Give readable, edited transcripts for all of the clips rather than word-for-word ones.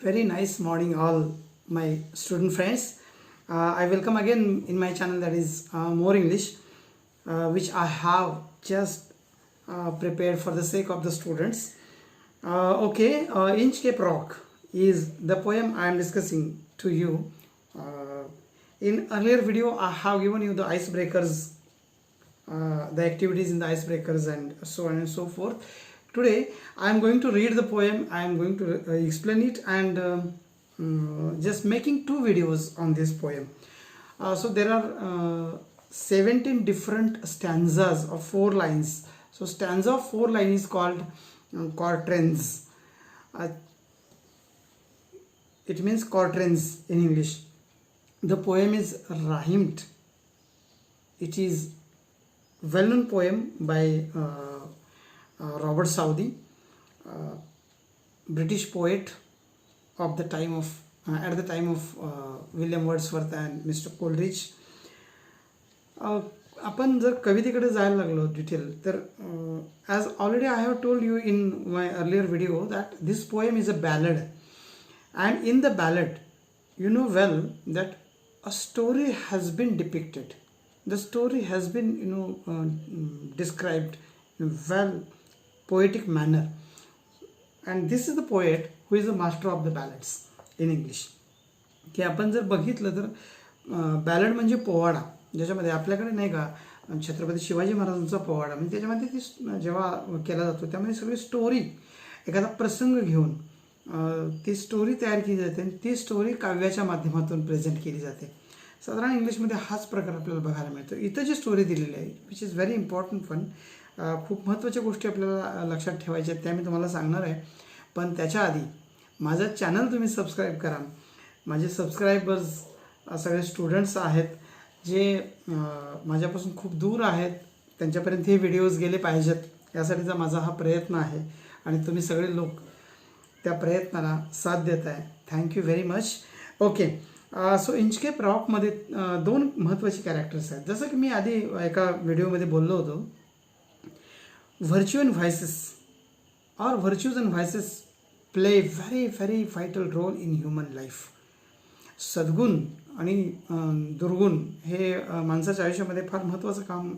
Very nice morning, all my student friends. I welcome again in my channel, that is More English, which I have just prepared for the sake of the students. Inch Cape Rock is the poem I am discussing to you. In earlier video, I have given you the icebreakers, the activities in the icebreakers, and so on and so forth. Today I am going to read the poem, I am going to explain it, and just making two videos on this poem. So there are 17 different stanzas of 4 lines. So stanza of 4 lines is called quatrains. It means quatrains in English. The poem is rhymed. It is well-known poem by Robert Southey, British poet of the time of at the time of William Wordsworth and Mr. Coleridge. आपण जर कवितेकडे जायला लागलो detail तर as already I have told you in my earlier video that this poem is a ballad, and in the ballad you know well that a story has been depicted. The story has been described in a well poetic manner, and this is the poet who is the master of the ballads in English. की आपण जर बघितलं तर ballad म्हणजे पोवाडा, ज्याच्यामध्ये आपल्याकडे नाही का छत्रपती शिवाजी महाराजांचा पोवाडा, म्हणजे त्याच्यामध्ये ती जेव्हा केला जातो त्यामध्ये सगळी स्टोरी, एखादा प्रसंग घेऊन ती स्टोरी तयार केली जाते आणि ती स्टोरी काव्याच्या माध्यमातून प्रेझेंट केली जाते. साधारण इंग्लिशमध्ये हाच प्रकार आपल्याला बघायला मिळतो. इथं जी स्टोरी दिलेली आहे which is very important one, खूप महत्त्वाच्या गोष्टी आपल्याला लक्षात ठेवायच्या आहेत, त्या मी तुम्हाला सांगणार आहे. पण त्याच्या आधी माझं चॅनल तुम्ही सबस्क्राईब करा. माझे सबस्क्रायबर्स सगळे स्टुडंट्स आहेत जे माझ्यापासून खूप दूर आहेत, त्यांच्यापर्यंत हे व्हिडिओज गेले पाहिजेत, यासाठीचा माझा हा प्रयत्न आहे आणि तुम्ही सगळे लोक त्या प्रयत्नाला साथ देत आहे. Thank you very much. Okay, so Inchcape रॉकमध्ये 2 महत्त्वाचे कॅरेक्टर्स आहेत. जसं की मी आधी एका व्हिडिओमध्ये बोललो होतो, व्हर्च्यू अँड व्हायसेस और virtues and vices play very very vital role in human life. सद्गुण आणि दुर्गुण हे माणसाच्या आयुष्यामध्ये फार महत्त्वाचं काम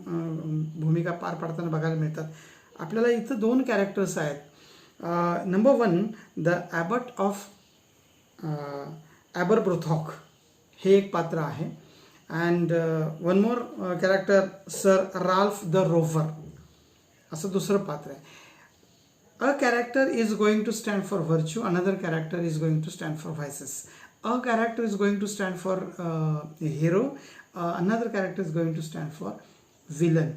भूमिका पार पाडताना बघायला मिळतात. आपल्याला इथं 2 कॅरेक्टर्स आहेत. नंबर 1 द ॲबट ऑफ ॲबरब्रोथॉक हे एक पात्र आहे, and one more character sir Ralph the Rover असं दुसरं पात्र आहे. A character is going to stand for virtue, another character is going to stand for vices. A character is going to stand for hero, another character is going to stand for villain.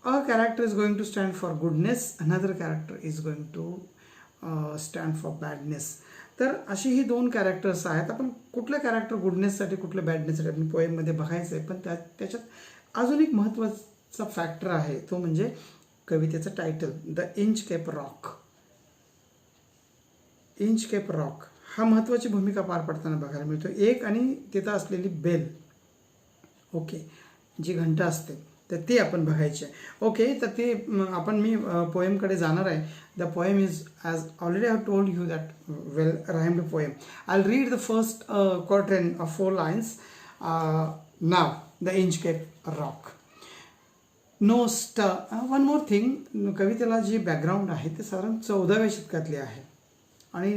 A character is going to stand for goodness, another character is going to stand for badness. तर अशी ही 2 characters आहेत. आपण कुठलं character गुडनेससाठी कुठलं बॅडनेससाठी आपण पोएममध्ये बघायचं आहे, पण त्याच्यात अजून एक महत्त्वाचा फॅक्टर आहे, तो म्हणजे कवितेचं title the Inchcape Rock. Inchcape Rock हा महत्त्वाची भूमिका पार पडताना बघायला मिळतो. एक आणि तिथं असलेली बेल, ओके, जी घंटा असते, तर ती आपण बघायची आहे. ओके, तर ते आपण मी पोएमकडे जाणार आहे. The poem is as already I have told you that well rhymed poem. I read the first quatrain of 4 lines now. The Inchcape Rock. No one more thing, कवितेला जी बॅकग्राऊंड आहे ते साधारण 14व्या शतकातली आहे, आणि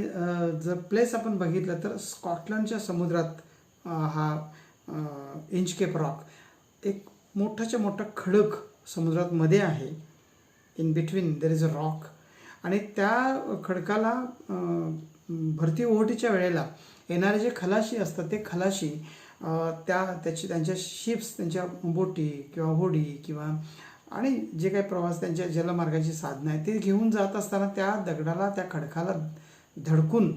जर प्लेस आपण बघितलं तर स्कॉटलंडच्या समुद्रात हा इंच केप रॉक एक मोठाच्या मोठा खडक समुद्रात मध्ये आहे. In between there is a rock, आणि त्या खडकाला भरती ओहोटीच्या वेळेला येणारे जे खलाशी असतात ते खलाशी त्यांच्या शिप्स, त्यांच्या बोटी किंवा होडी किंवा आणि जे काही प्रवास त्यांच्या जलमार्गाची साधनं आहेत ते घेऊन जात असताना त्या दगडाला, त्या खडकाला धडकून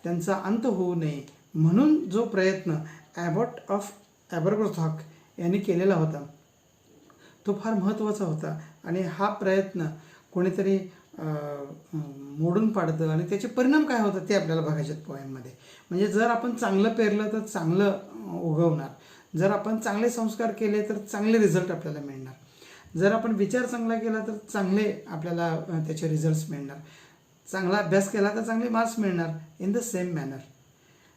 त्यांचा अंत होऊ नये म्हणून जो प्रयत्न ॲबट ऑफ ॲबरब्रोथॉक यांनी केलेला होता तो फार महत्त्वाचा होता. आणि हा प्रयत्न कोणीतरी मोडून पाडतं आणि त्याचे परिणाम काय होतात ते आपल्याला बघायचे आहेत पोएममध्ये. म्हणजे जर आपण चांगलं पेरलं तर चांगलं उगवणार, जर आपण चांगले संस्कार केले तर चांगले रिझल्ट आपल्याला मिळणार, जर आपण विचार चांगला केला तर चांगले आपल्याला त्याचे रिझल्ट्स मिळणार. चांगला अभ्यास केला तर चांगले मार्क्स मिळणार. इन द सेम मॅनर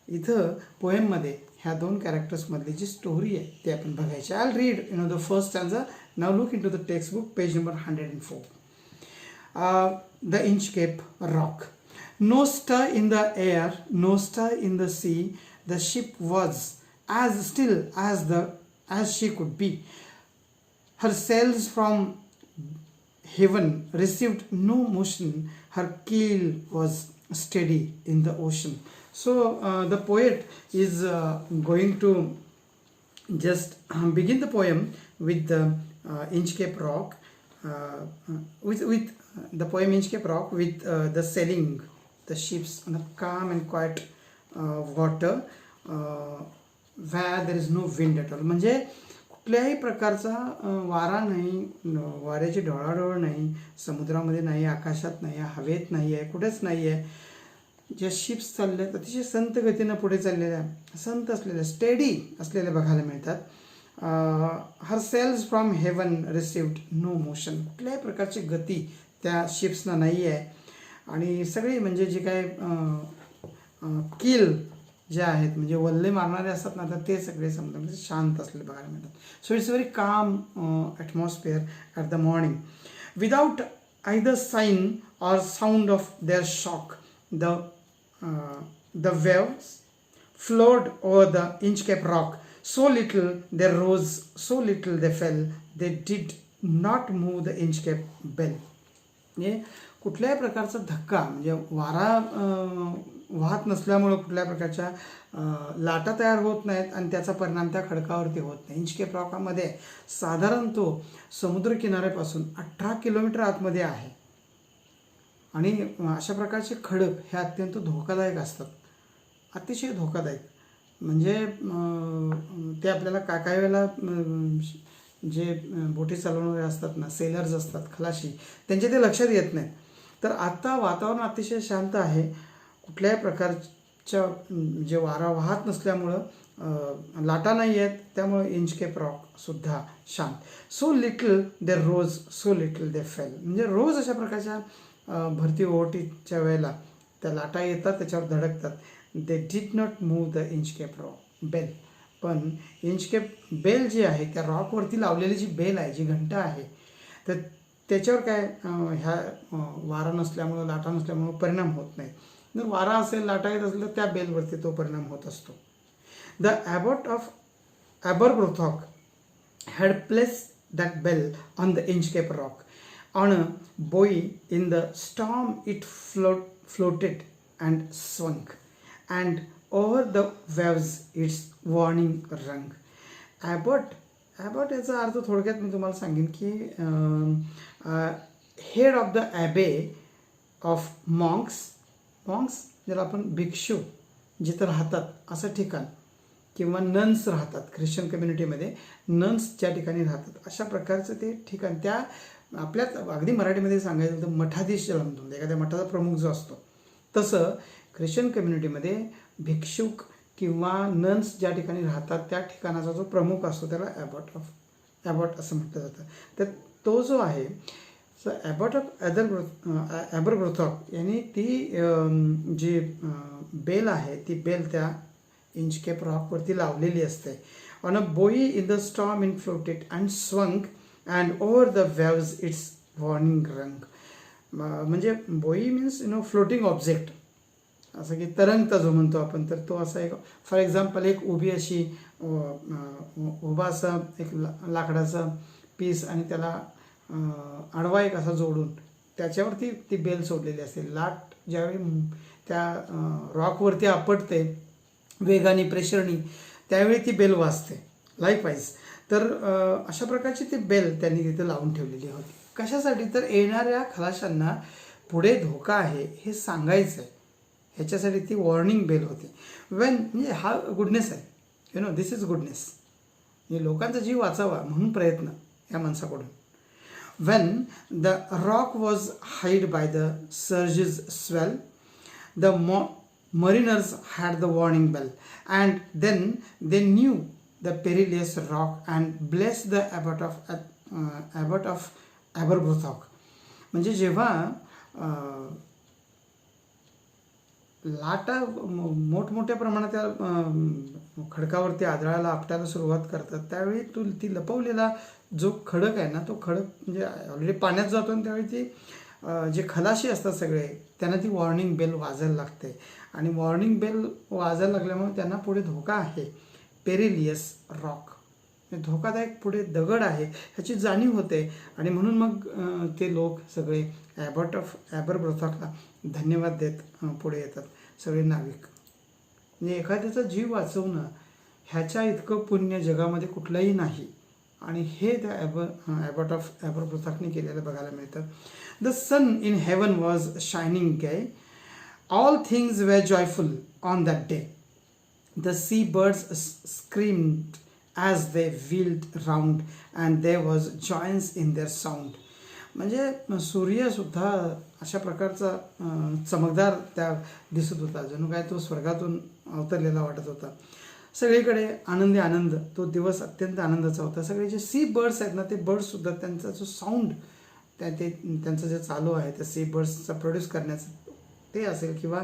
इथं पोएममध्ये ह्या दोन कॅरेक्टर्समधली जी स्टोरी आहे ते आपण बघायची. I read the first stanza. Now look into the textbook, page number 104. The Inchcape Rock. No stir in the air, no stir in the sea. The ship was as still as she could be. Her sails from heaven received no motion. Her keel was steady in the ocean. So the poet is going to just begin the poem with the Inchcape Rock, with the poem Inchcape Rock, with the sailing the ships on a calm and quiet water where there is no wind at all. म्हणजे कुठल्याही प्रकारचा वारा नाही, वाऱ्याची ढवळाढवळ नाही, समुद्रामध्ये नाही, आकाशात नाही, हवेत नाही आहे, कुठेच नाही आहे. ज्या शिप्स चालल्या आहेत अतिशय संत गतीनं पुढे चाललेल्या, संत असलेल्या, स्टेडी असलेल्या बघायला मिळतात. Her sails from heaven received no motion. कुठल्याही प्रकारची गती त्या शिप्सना नाही आहे. आणि सगळी म्हणजे जे काय किल जे आहेत म्हणजे वल्ले मारणारे असतात ना, तर ते सगळे समुद्रामध्ये शांत असलेले बघायला मिळतात. So it's very calm atmosphere at the morning. Without either sign or sound of their shock the waves flowed over the Inchcape Rock. So little they rose, so little they fell. They did not move the Inchcape Bell. म्हणजे कुठल्याही प्रकारचा धक्का म्हणजे वारा वाहत नसल्यामुळं कुठल्या प्रकारच्या लाटा तयार होत नाहीत आणि त्याचा परिणाम त्या खडकावरती होत नाही. इंचकेप रॉकामध्ये साधारण तो समुद्रकिनाऱ्यापासून 18 किलोमीटर आतमध्ये आहे. आणि अशा प्रकारचे खडक हे अत्यंत धोकादायक असतात, अतिशय धोकादायक. म्हणजे ते आपल्याला काय वेळेला जे बोटी चालवणारे असतात ना, सेलर्स असतात, खलाशी, त्यांच्या ते लक्षात येत नाही. तर आता वातावरण अतिशय शांत आहे, कुठल्याही प्रकारच्या जे वारा वाहत नसल्यामुळं लाटा नाही आहेत, त्यामुळं इंचकेप रॉकसुद्धा शांत. सो लिटल दे रोज, सो लिटल दे फेल. म्हणजे रोज अशा प्रकारच्या भरती ओहोटीच्या वेळेला त्या लाटा येतात, त्याच्यावर धडकतात. They did not move the Inchcape Rock bell. पण इंचकेप बेल जी आहे त्या रॉकवरती लावलेली जी बेल आहे, जी घंटा आहे, तर त्याच्यावर काय ह्या वारा नसल्यामुळं, लाटा नसल्यामुळं परिणाम होत नाही. जर वारा असेल, लाटा येत असेल तर त्या बेलवरती तो परिणाम होत असतो. The abbot of Aberbrothok had placed that bell on the Inchcape Rock. On a buoy in the storm it floated and swung, and over the waves its warning rung. Abbot याचा अर्थ थोडक्यात मी तुम्हाला सांगेन की हेड ऑफ द ॲबे ऑफ मॉंक्स ज्याला आपण भिक्षू जिथं राहतात असं ठिकाण, किंवा नन्स राहतात ख्रिश्चन कम्युनिटीमध्ये, नन्स ज्या ठिकाणी राहतात अशा प्रकारचं ते ठिकाण. त्या आपल्यात अगदी मराठीमध्ये सांगायचं तर मठाधीश ज्याला म्हणतो, म्हणजे एखाद्या मठाचा प्रमुख जो असतो, तसं ख्रिश्चन कम्युनिटीमध्ये भिक्षुक किंवा नन्स ज्या ठिकाणी राहतात त्या ठिकाणाचा जो प्रमुख असतो त्याला ॲबॉट असं म्हटलं जातं. तर तो जो आहे सो ॲबॉट ऑफ ॲबरब्रोथॉक यांनी ती जी बेल आहे ती बेल त्या इंचकेप रॉकवरती लावलेली असते. ऑन अ बोई in the storm in floated and swung and over the waves it's warning रंग. म्हणजे बोई मीन्स फ्लोटिंग ऑब्जेक्ट, असं की तरंगता जो म्हणतो आपण, तर तो असा एक फॉर एक्झाम्पल एक उभी अशी उभा असा एक लाकडाचा पीस आणि त्याला आडवा एक असा जोडून त्याच्यावरती ती बेल सोडलेली असते. लाट ज्यावेळी त्या रॉकवरती आपटते वेगाने, प्रेशरनी, त्यावेळी ती बेल वाजते लाईकवाईज. तर अशा प्रकारची ती बेल त्यांनी तिथे लावून ठेवलेली होती. कशासाठी? तर येणाऱ्या खलाशांना पुढे धोका आहे हे सांगायचं आहे, ह्याच्यासाठी ती वॉर्निंग बेल होती. म्हणजे हा गुडनेस आहे, दिस इज गुडनेस. म्हणजे लोकांचा जीव वाचावा म्हणून प्रयत्न या माणसाकडून. Wien the rock was hide by the surges swell, the mariners had the warning bell, and then they knew the perilous rock and blessed the abbot of Aberbrothock. म्हणजे जेव्हा लाटा मोठमोठ्या प्रमाणात त्या खडकावरती आदळायला आपटायला सुरुवात करतात. त्यावेळी ती लपवलेला जो खडक आहे ना, तो खडक म्हणजे ऑलरेडी पाण्यात जातो आणि त्यावेळी ती जे खलाशी असतात सगळे त्यांना ती वॉर्निंग बेल वाजायला लागते आणि वॉर्निंग बेल वाजायला लागल्यामुळे त्यांना पुढे धोका आहे, पेरिलियस रॉक, धोकादायक पुढे दगड आहे ह्याची जाणीव होते आणि म्हणून मग ते लोक सगळे ॲबरब्रोथॉकला धन्यवाद देत पुढे येतात सगळे नाविक. म्हणजे एखाद्याचा जीव वाचवणं ह्याच्या इतकं पुण्य जगामध्ये कुठलंही नाही आणि हे त्या ॲबरब्रोथॉकने केलेलं बघायला मिळतं. The sun in heaven was shining gay, all things were joyful on that day, the sea birds screamed as they wheeled round and there was joyance in their sound. म्हणजे सूर्यसुद्धा अशा प्रकारचा चमकदार त्या दिसत होता, जणू काय तो स्वर्गातून अवतरलेला वाटत होता. सगळीकडे आनंदी आनंद, तो दिवस अत्यंत आनंदाचा होता. सगळे जे सी बर्ड्स आहेत ना, ते बर्ड्ससुद्धा त्यांचा जो साऊंड त्यांचं जे चालू आहे त्या सी बर्ड्सचा प्रोड्यूस करण्याचं ते असेल किंवा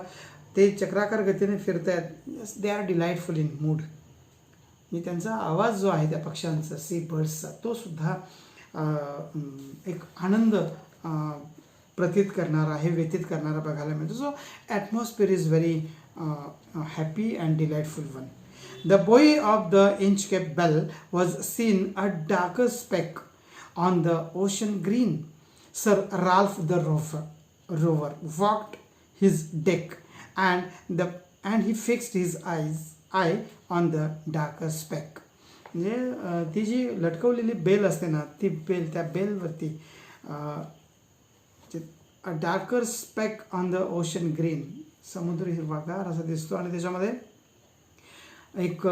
ते चक्राकार गतीने फिरत आहेत, they are delightful in mood. म्हणजे त्यांचा आवाज जो आहे त्या पक्ष्यांचा, सी बर्ड्सचा, तो सुद्धा एक आनंद प्रतीत करणारा आहे, व्यतीत करणारा बघायला मिळतो. So atmosphere is very happy and delightful one. The buoy of the Inchcape Bell was seen a darker speck on the ocean green. Sir Ralph the rover walked his deck and he fixed his eye on the darker speck. म्हणजे ती जी लटकवलेली bell असते ना, ती bell, त्या बेलवरती a darker speck on the ocean green, समुद्र हिरवागार असा दिसतो आणि त्याच्यामध्ये एक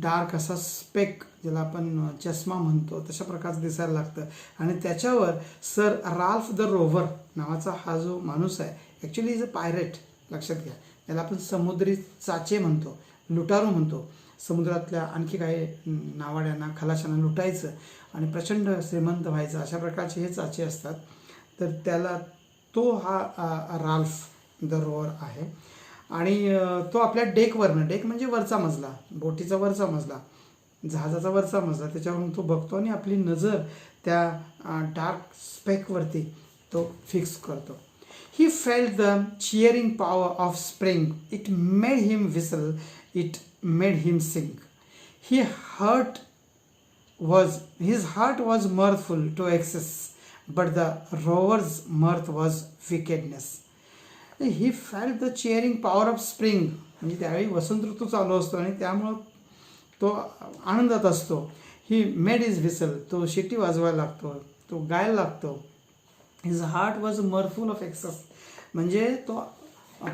डार्क असा स्पेक, ज्याला आपण चष्मा म्हणतो, तशा प्रकारचं दिसायला लागतं. आणि त्याच्यावर सर राल्फ द रोवर नावाचा हा जो माणूस आहे, ॲक्च्युली इज अ पायरेट, लक्षात घ्या. याला आपण समुद्री चाचे म्हणतो, लुटारू म्हणतो. समुद्रातल्या आणखी काही नावाड्यांना, खलाशांना लुटायचं आणि प्रचंड श्रीमंत व्हायचं, अशा प्रकारचे हे चाचे असतात. तर त्याला तो हा राल्फ द रोवर आहे. आणि तो आपल्या डेकवरनं, डेक म्हणजे वरचा मजला, बोटीचा वरचा मजला, जहाजाचा वरचा मजला, त्याच्यावरून तो बघतो आणि आपली नजर त्या डार्क स्पेकवरती तो फिक्स करतो. He felt the cheering power of spring, it made him whistle, it made him sing. His heart was mirthful to excess, but the rover's mirth was wickedness. He felt the cheering power of spring, म्हणजे त्यावेळी वसंत ऋतू चालू असतो आणि त्यामुळं तो आनंदात असतो. ही मेड इज व्हिसल, तो शिटी वाजवायला लागतो, तो गायला लागतो. His heart was mirthful of excess, म्हणजे तो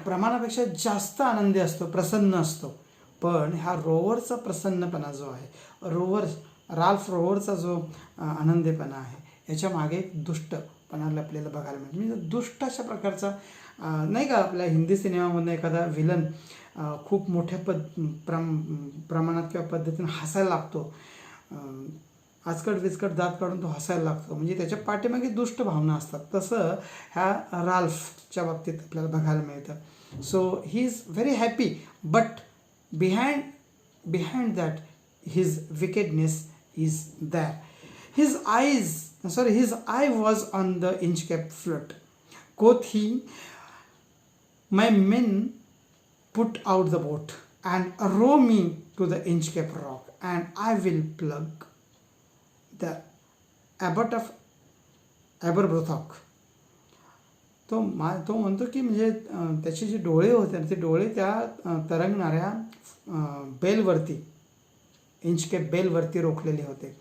प्रमाणापेक्षा जास्त आनंदी असतो, प्रसन्न असतो. पण ह्या रोवरचा प्रसन्नपणा जो आहे, राल्फ रोवरचा जो आनंदीपणा आहे, याच्या मागे एक दुष्टपणा लपलेला बघायला मिळतो. म्हणजे दुष्ट अशा प्रकारचा नाही का, आपल्या हिंदी सिनेमामधून एखादा विलन खूप मोठ्या प्रमाणात किंवा पद्धतीने हसायला लागतो, आजकट विचकट दात काढून तो हसायला लागतो, म्हणजे त्याच्या पाठीमागे दुष्ट भावना असतात. तसं ह्या राल्फच्या बाबतीत आपल्याला बघायला मिळतं. So he is very happy, but behind that his wickedness is there. His eye was on the Inchcape float. Quoth he, my men put out the boat and row me to the Inchcape rock, and I will plug the abbot of Aberbrothok. तो म्हणतो की म्हणजे त्याचे जे डोळे होते ते डोळे त्या तरंगणाऱ्या बेलवरती, इंचकेप बेलवरती रोखलेले होते.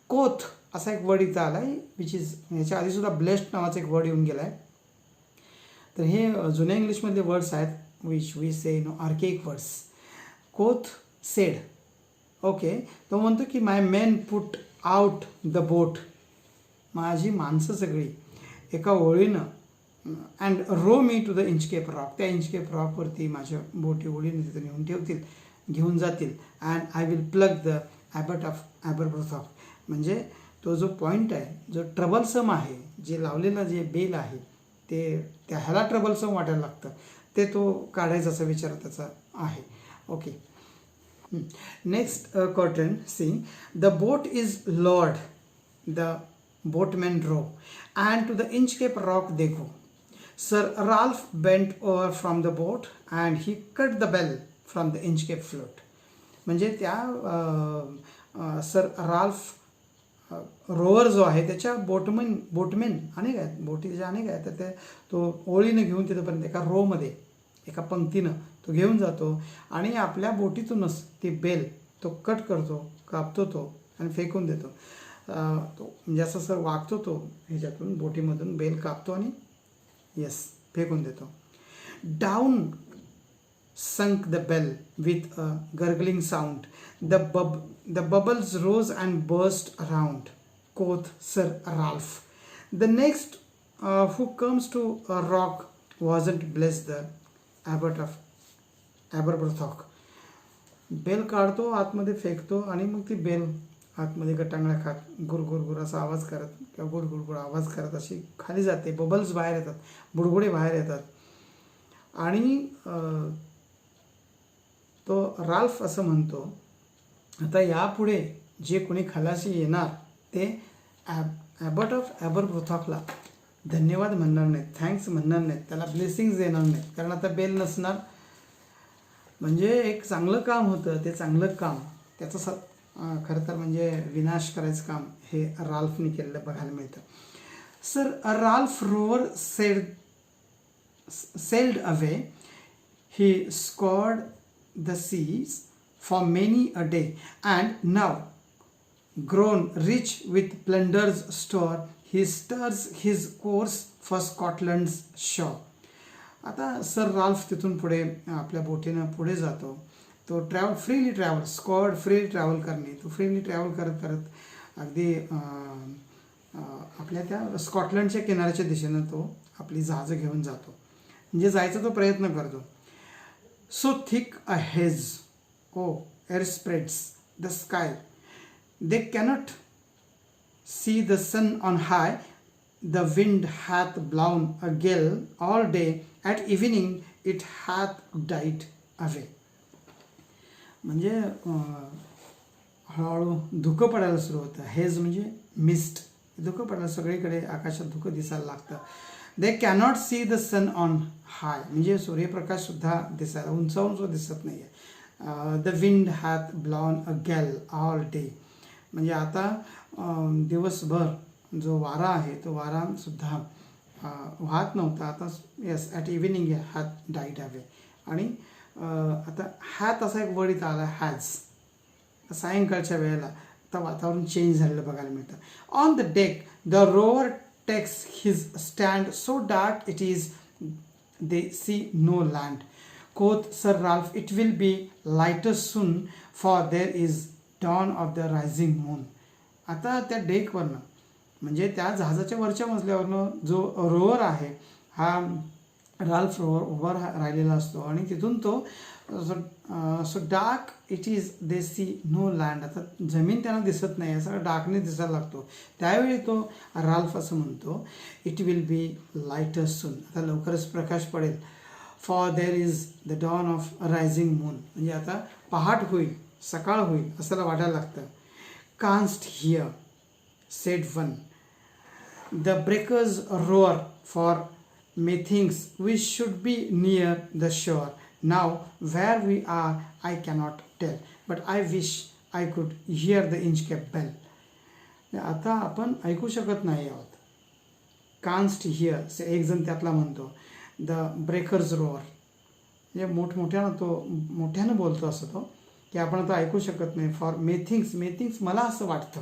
कोथ असा एक वर्ड इथं आला आहे, विच इज, याच्या आधीसुद्धा ब्लेस्ड नावाचा एक वर्ड येऊन गेला आहे. तर हे जुन्या इंग्लिशमधले वर्ड्स आहेत, which we say archaic words. Quoth said, okay, तो म्हणतो की my men put out the boat, माझी माणसं सगळी एका ओळीनं, and row me to the Inchcape Rock, त्या इंचकेप रॉकवरती माझ्या बोटी ओळीने तिथं नेऊन ठेवतील, घेऊन जातील. And I will plague the abbot of Aberbrothok, म्हणजे तो जो पॉईंट आहे, जो ट्रबलसम आहे, जे लावलेलं जे बेल आहे ते त्या ह्याला ट्रबलसम वाटायला लागतं, ते तो काढायचा विचार त्याचा आहे. Okay. Next quadrant, see, the boat is lowered, the boatmen row, and to the Inchcape Rock they go. Sir Ralph bent over from the boat and he cut the bell from the Inchcape float. म्हणजे त्या sir Ralph rover जो आहे त्याच्या बोटमेन अनेक आहेत, बोटी ज्या अनेक आहेत, तर ते तो ओळीनं घेऊन तिथपर्यंत एका रोमध्ये एका पंक्तीनं तो घेऊन जातो आणि आपल्या बोटीतूनच ती बेल तो कट करतो, कापतो तो आणि फेकून देतो. तो म्हणजे असं सर वागतो तो ह्याच्यातून बोटीमधून बेल कापतो आणि येस फेकून देतो. Down sunk the bell with a gurgling sound. The bubbles rose and burst around, quoth Sir Ralph. The next who comes to a rock wasn't Bliss, the abbot of Aberbrothock. Bell काढतो, आतमध्ये फेकतो आणि मग ती bell आतमध्ये गटांगळ्या खात गुरगुर असा आवाज करत किंवा गुडगुड आवाज करत अशी खाली जाते. बबल्स बाहेर येतात, बुडबुडे बाहेर येतात आणि तो राल्फ असं म्हणतो, आता यापुढे जे कोणी खलाशी येणार ते ॲबट ऑफ ॲबरब्रोथॉकला धन्यवाद म्हणणार नाहीत, थँक्स म्हणणार नाहीत, त्याला ब्लेसिंग्स देणार नाहीत, कारण आता बेल नसणार. म्हणजे एक चांगलं काम होतं, ते चांगलं काम त्याचं खरं तर म्हणजे विनाश करायचं काम हे राल्फने केलेलं बघायला मिळतं. Sir Ralph rover sailed away. He scoured the seas for many a day, and now, grown rich with plunder's store, he stirs his course for Scotland's shore. आता सर राल्फ तिथून पुढे आपल्या बोटीनं पुढे जातो. तो फ्रीली ट्रॅव्हल करणे, तो freely travel करत करत अगदी आपल्या त्या स्कॉटलंडच्या किनाऱ्याच्या दिशेनं तो आपली जहाजं घेऊन जातो, म्हणजे जायचा तो प्रयत्न करतो. So thick a haze, oh, air spreads the sky. They cannot see the sun on high. The wind hath blown a gale all day. At evening it hath died away. म्हणजे हळूहळू धुकं पडायला सुरू होतं. हेज म्हणजे mist, धुकं पडायला, सगळीकडे आकाशात धुकं दिसायला लागतं. They cannot see the sun on high, म्हणजे सूर्यप्रकाशसुद्धा दिसायला उंचावून सुद्धा दिसत नाही आहे. The wind hath blown a gale all day, म्हणजे आता दिवसभर जो वारा आहे तो वारासुद्धा वाहत नव्हता. आता yes, at evening hath died away. आणि आता हॅथ असा एक वर्ड इथं आला, हॅज, सायंकाळच्या वेळेला आता वातावरण चेंज झालेलं बघायला मिळतं. On the deck the rover takes his stand, so dark it is they see no land. Quoth Sir Ralph, it will be lighter soon, for there is dawn of the rising moon. आता त्या डेकवरनं म्हणजे त्या जहाजाच्या वरच्या मजल्यावरनं जो rover आहे हा Ralph rover उभा राहिलेला असतो आणि तिथून तो so dark it is they see no land. आता जमीन त्यांना दिसत नाही, सगळं डार्कनेस दिसायला लागतो. त्यावेळी तो राल्फ असं म्हणतो, it will be lighter soon, आता लवकरच प्रकाश पडेल. For there is the dawn of rising moon, म्हणजे आता पहाट होईल, सकाळ होईल असं वाटायला लागतं. Canst hear said one, the breakers roar, for methinks we should be near the shore. Now where we are I cannot tell, but I wish I could hear the Inchcape bell. आता आपण ऐकू शकत नाही आहोत. कान्स्ट here, एक जण त्यातला म्हणतो, द ब्रेकर्स रोअर, म्हणजे मोठ्यानं बोलतो असं तो, की आपण आता ऐकू शकत नाही. फॉर मेथिंग्स मला असं वाटतं,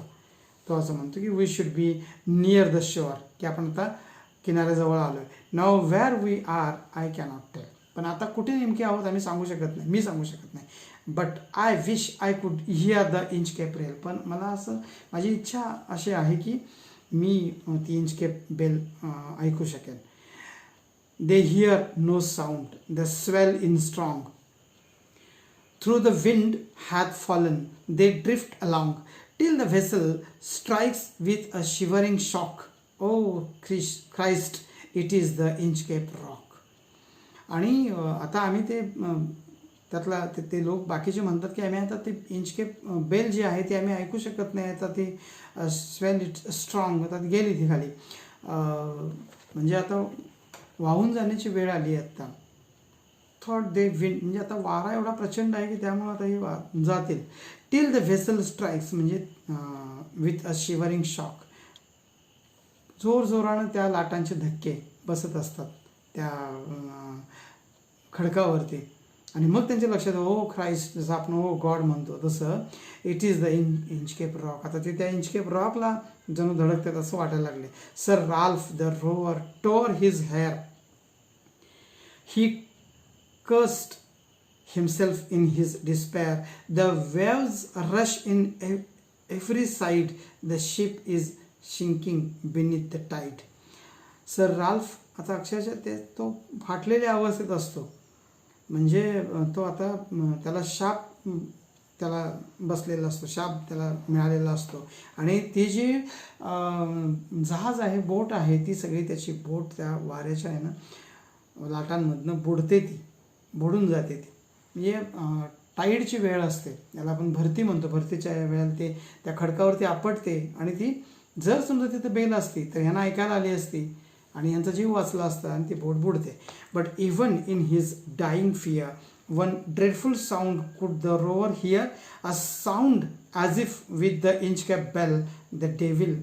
तो असं म्हणतो की we should be near the shore, की आपण आता किनाऱ्याजवळ आलो आहे. Now where we are I cannot tell, पण आता कुठे नेमके आहोत आम्ही सांगू शकत नाही, मी सांगू शकत नाही. But I wish I could hear the Inchcape bell, पण मला असं माझी इच्छा अशी आहे की मी ती इंचकेप बेल ऐकू शकेन. They hear no sound, the swell in strong, through the wind hath fallen, they drift along, till the vessel strikes with a shivering shock. Oh Christ, it is the Inchcape Rock. आणि आता आम्ही ते त्यातला ते लोक बाकीचे म्हणतात की आम्ही आता ते इंचकेप बेल जी आहे ती आम्ही ऐकू शकत नाही, आता ती स्वेल इट स्ट्रॉंग आता गेली ती खाली, म्हणजे आता वाहून जाण्याची वेळ आली आहे आता. थॉट दे विन, म्हणजे आता वारा एवढा प्रचंड आहे की त्यामुळे आता हे जातील. टिल द व्हेसल स्ट्राईक्स, म्हणजे विथ अ शिवरिंग शॉक, जोरजोरानं त्या लाटांचे धक्के बसत असतात त्या खडकावरती, आणि मग त्यांच्या लक्षात ओ ख्राइस्ट, जसं आपण ओ गॉड म्हणतो तसं it is the Inchcape rock. आता ते त्या इंचकेप रॉकला जणू धडकतात असं वाटायला लागले. Sir Ralph the rover tore his hair, he cursed himself in his despair. The waves rush in every side. The ship is sinking beneath the tide. Sir Ralph आता अक्षरशः तो फाटलेल्या अवस्थेत असतो, म्हणजे तो आता त्याला शाप त्याला बसलेला असतो, शाप त्याला मिळालेला असतो, आणि ती जी जहाज आहे, बोट आहे, ती सगळी त्याची बोट त्या वाऱ्याच्या आहे ना लाटांमधनं बुडते, ती बुडून जाते ती, म्हणजे टाईडची वेळ असते, याला आपण भरती म्हणतो. भरतीच्या वेळेला ते त्या खडकावरती आपटते, आणि ती जर समजा तिथं बेल असती तर ह्यांना ऐकायला आली असती आणि यांचा जीव वाचला असता आणि ती बोट बुडते. But even in his dying fear one dreadful sound could the rover hear, a sound as if with the Inchcape bell the devil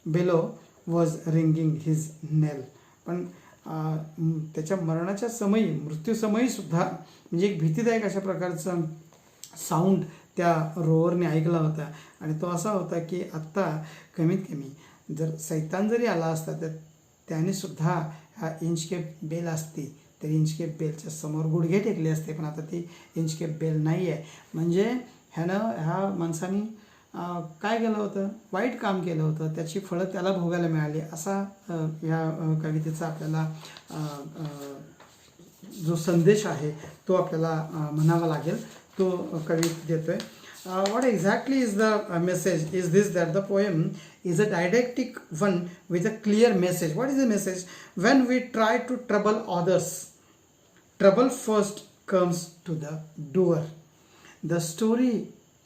below was ringing his knell. पण त्याच्या मरणाच्या समयी, मृत्यूसमयी सुद्धा, म्हणजे एक भीतीदायक अशा प्रकारचा साऊंड त्या रोवरने ऐकला होता, आणि तो असा होता की आत्ता कमीत कमी जर सैतान जरी आला असता तर त्याने सुद्धा हा इंचकेप बेल असती तर इंचकेप बेलच्या समोर गुडघे टेकले असते, पण आता ती इंचकेप बेल नाही आहे. म्हणजे ह्या माणसाने काय केलं होतं, वाईट काम केलं होतं, त्याची फळं त्याला भोगायला मिळाली, असा ह्या कवितेचा आपल्याला जो संदेश आहे तो आपल्याला म्हणावा लागेल, तो कवी देतोय. What exactly is the message is this, that the poem is a didactic one with a clear message. What is the message? When we try to trouble others, trouble first comes to the doer. The story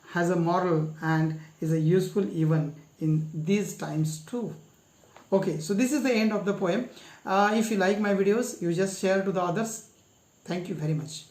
has a moral and is a useful even in these times too. Okay, so this is the end of the poem. If you like my videos, you just share to the others. Thank you very much.